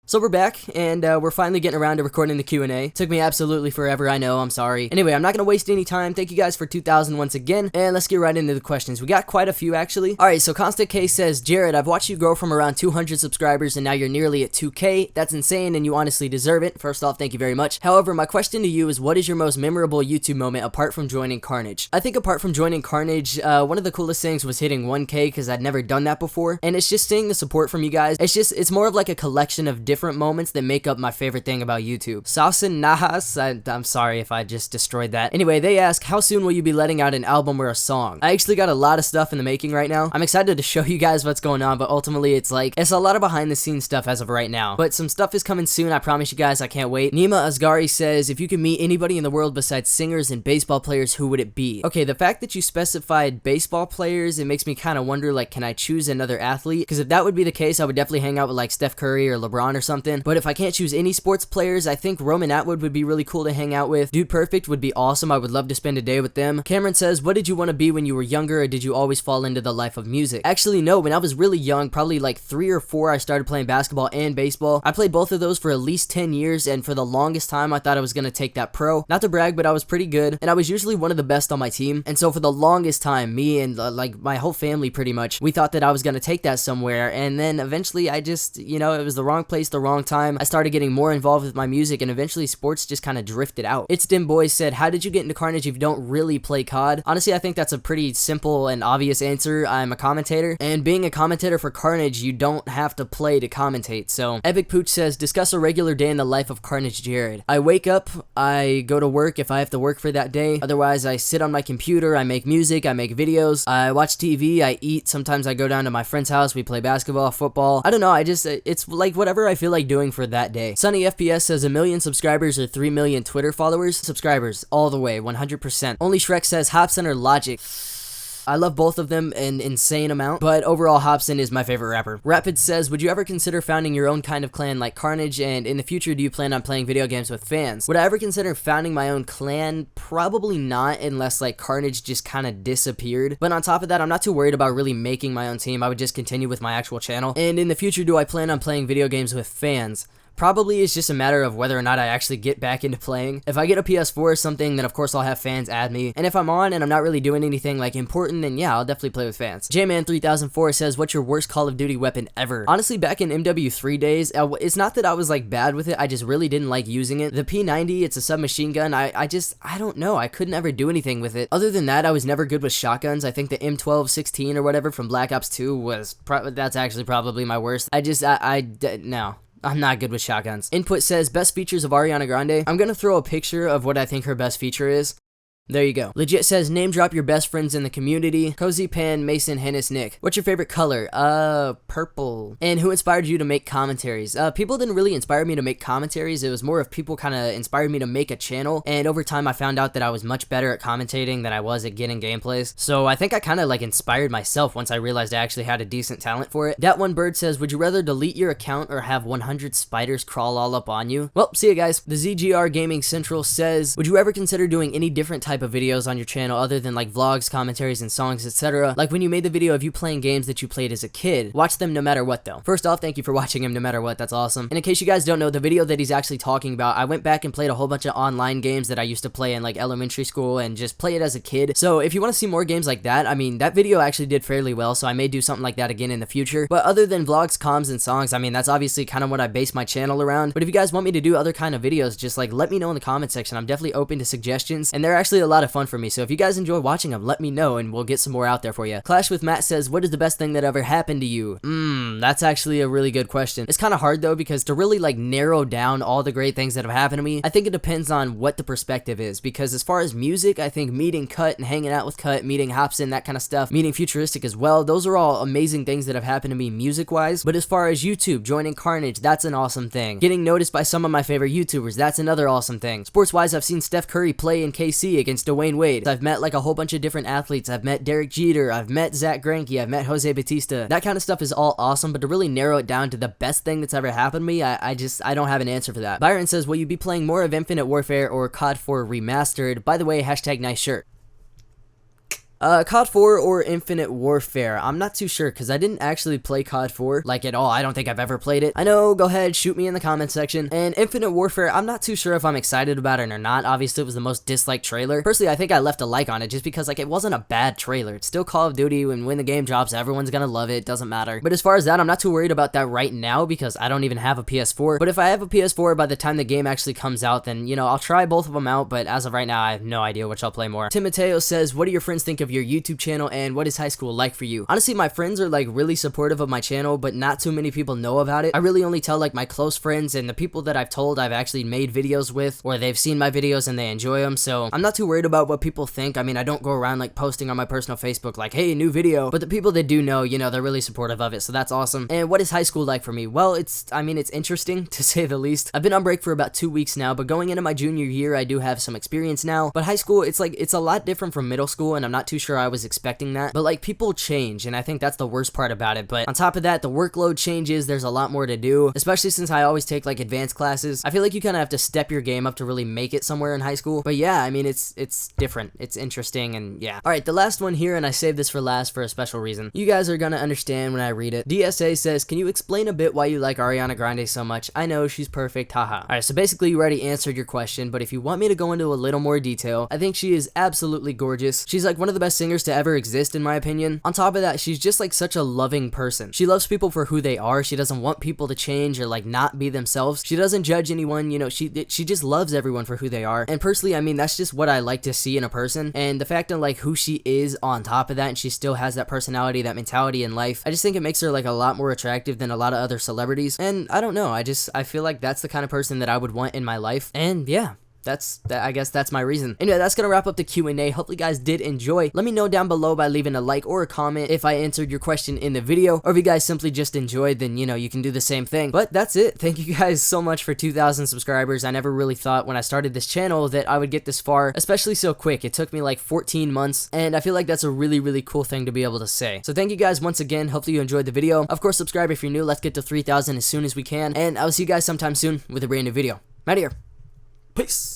So we're back, and we're finally getting around to recording the Q&A. Took me absolutely forever, I know, I'm sorry. Anyway, I'm not gonna waste any time. Thank you guys for 2,000 once again, and let's get right into the questions. We got quite a few, actually. Alright, so Constant K says, Jared, I've watched you grow from around 200 subscribers, and now you're nearly at 2K. That's insane, and you honestly deserve it. First off, thank you very much. However, my question to you is, what is your most memorable YouTube moment apart from joining Karnage? I think apart from joining Karnage, one of the coolest things was hitting 1K, because I'd never done that before, and it's just seeing the support from you guys. It's more of like a collection of different moments that make up my favorite thing about YouTube. Sausin Nahas, I'm sorry if I just destroyed that. Anyway, they ask, how soon will you be letting out an album or a song? I actually got a lot of stuff in the making right now. I'm excited to show you guys what's going on, but ultimately it's a lot of behind the scenes stuff as of right now. But some stuff is coming soon, I promise you guys, I can't wait. Nima Asghari says, if you could meet anybody in the world besides singers and baseball players, who would it be? Okay, the fact that you specified baseball players, it makes me kind of wonder, like, can I choose another athlete? Because if that would be the case, I would definitely hang out with like Steph Curry or LeBron or something. But if I can't choose any sports players, I think Roman Atwood would be really cool to hang out with. Dude Perfect would be awesome. I would love to spend a day with them. Cameron says, what did you want to be when you were younger, or did you always fall into the life of music? Actually, no. When I was really young, probably like 3 or 4, I started playing basketball and baseball. I played both of those for at least 10 years, and for the longest time, I thought I was going to take that pro. Not to brag, but I was pretty good, and I was usually one of the best on my team. And so for the longest time, me and like my whole family pretty much, we thought that I was going to take that somewhere, and then eventually I just, you know, it was the wrong place, the wrong time. I started getting more involved with my music, and eventually sports just kind of drifted out. It's Dim Boys said, how did you get into Karnage if you don't really play COD? Honestly, I think that's a pretty simple and obvious answer. I'm a commentator, and being a commentator for Karnage, you don't have to play to commentate. So Epic Pooch says, discuss a regular day in the life of Karnage Jared. I wake up, I go to work if I have to work for that day. Otherwise, I sit on my computer, I make music, I make videos, I watch TV, I eat. Sometimes I go down to my friend's house, we play basketball, football. I don't know, it's like whatever I feel like doing for that day. Sunny FPS says 1 million subscribers or 3 million Twitter followers. Subscribers, all the way, 100%. Only Shrek says Hobson or Logic. I love both of them an insane amount, but overall Hobson is my favorite rapper. Rapid says, would you ever consider founding your own kind of clan like Karnage, and in the future do you plan on playing video games with fans? Would I ever consider founding my own clan? Probably not, unless like Karnage just kind of disappeared. But on top of that, I'm not too worried about really making my own team. I would just continue with my actual channel. And in the future, do I plan on playing video games with fans? Probably it's just a matter of whether or not I actually get back into playing. If I get a PS4 or something, then of course I'll have fans add me. And if I'm on and I'm not really doing anything like important, then yeah, I'll definitely play with fans. Jman3004 says, what's your worst Call of Duty weapon ever? Honestly, back in MW3 days, it's not that I was like bad with it, I just really didn't like using it. The P90, it's a submachine gun, I don't know, I couldn't ever do anything with it. Other than that, I was never good with shotguns. I think the M1216 or whatever from Black Ops 2 was, that's actually probably my worst. No. I'm not good with shotguns. Input says, best features of Ariana Grande. I'm gonna throw a picture of what I think her best feature is. There you go. Legit says, name drop your best friends in the community. Cozy Pan, Mason, Hennis, Nick. What's your favorite color? Purple. And who inspired you to make commentaries? People didn't really inspire me to make commentaries. It was more of people kind of inspired me to make a channel. And over time, I found out that I was much better at commentating than I was at getting gameplays. So I think I kind of like inspired myself once I realized I actually had a decent talent for it. That One Bird says, would you rather delete your account or have 100 spiders crawl all up on you? Well, see you guys. The ZGR Gaming Central says, would you ever consider doing any different type of videos on your channel other than like vlogs, commentaries, and songs, etc. Like when you made the video of you playing games that you played as a kid. Watch them no matter what though. First off, thank you for watching him no matter what, that's awesome. And in case you guys don't know, the video that he's actually talking about, I went back and played a whole bunch of online games that I used to play in like elementary school and just play it as a kid. So if you want to see more games like that, I mean, that video actually did fairly well, so I may do something like that again in the future. But other than vlogs, comms, and songs, I mean, that's obviously kind of what I base my channel around. But if you guys want me to do other kind of videos, just like let me know in the comment section. I'm definitely open to suggestions, and they're actually a lot of fun for me. So if you guys enjoy watching them, let me know and we'll get some more out there for you. Clash with Matt says, what is the best thing that ever happened to you? That's actually a really good question. It's kind of hard though, because to really like narrow down all the great things that have happened to me, I think it depends on what the perspective is. Because as far as music, I think meeting Cut and hanging out with Cut, meeting Hobson, that kind of stuff, meeting Futuristic as well, those are all amazing things that have happened to me music wise. But as far as YouTube, joining Karnage, that's an awesome thing. Getting noticed by some of my favorite YouTubers, that's another awesome thing. Sports wise, I've seen Steph Curry play in KC against Dwayne Wade. I've met like a whole bunch of different athletes. I've met Derek Jeter, I've met Zach Greinke, I've met Jose Batista. That kind of stuff is all awesome, but to really narrow it down to the best thing that's ever happened to me, I don't have an answer for that. Byron says, will you be playing more of Infinite Warfare or COD 4 Remastered? By the way, hashtag nice shirt. COD 4 or Infinite Warfare? I'm not too sure because I didn't actually play COD 4 like at all. I don't think I've ever played it. I know, go ahead, shoot me in the comment section. And Infinite Warfare, I'm not too sure if I'm excited about it or not. Obviously, it was the most disliked trailer. Personally, I think I left a like on it just because like it wasn't a bad trailer. It's still Call of Duty, and when the game drops, everyone's gonna love it. It doesn't matter. But as far as that, I'm not too worried about that right now because I don't even have a PS4. But if I have a PS4 by the time the game actually comes out, then, you know, I'll try both of them out. But as of right now, I have no idea which I'll play more. Tim Mateo says, what do your friends think of your YouTube channel and what is high school like for you? Honestly, my friends are like really supportive of my channel, but not too many people know about it. I really only tell like my close friends and the people that I've told I've actually made videos with, or they've seen my videos and they enjoy them. So I'm not too worried about what people think. I mean, I don't go around like posting on my personal Facebook like, hey, new video. But the people that do know, you know, they're really supportive of it. So that's awesome. And what is high school like for me? Well, I mean, it's interesting to say the least. I've been on break for about 2 weeks now, but going into my junior year, I do have some experience now. But high school, it's a lot different from middle school, and I'm not too sure I was expecting that. But like, people change, and I think that's the worst part about it. But on top of that, the workload changes. There's a lot more to do, especially since I always take like advanced classes. I feel like you kind of have to step your game up to really make it somewhere in high school. But yeah, I mean, it's different. It's interesting, and yeah. All right, the last one here, and I saved this for last for a special reason. You guys are gonna understand when I read it. DSA says, can you explain a bit why you like Ariana Grande so much? I know, she's perfect, haha. All right, so basically you already answered your question, but if you want me to go into a little more detail, I think she is absolutely gorgeous. She's like one of the best singers to ever exist in my opinion. On top of that, she's just like such a loving person. She loves people for who they are. She doesn't want people to change or like not be themselves. She doesn't judge anyone, you know, she just loves everyone for who they are. And personally, I mean, that's just what I like to see in a person. And the fact of like who she is on top of that, and she still has that personality, that mentality in life, I just think it makes her like a lot more attractive than a lot of other celebrities. And I don't know, I feel like that's the kind of person that I would want in my life. And yeah, I guess that's my reason. Anyway, that's gonna wrap up the Q&A. Hopefully you guys did enjoy. Let me know down below by leaving a like or a comment if I answered your question in the video, or if you guys simply just enjoyed, then, you know, you can do the same thing. But that's it. Thank you guys so much for 2,000 subscribers. I never really thought when I started this channel that I would get this far, especially so quick. It took me like 14 months, and I feel like that's a really, really cool thing to be able to say. So thank you guys once again. Hopefully you enjoyed the video. Of course, subscribe if you're new. Let's get to 3,000 as soon as we can, and I'll see you guys sometime soon with a brand new video. I'm out of here. Peace.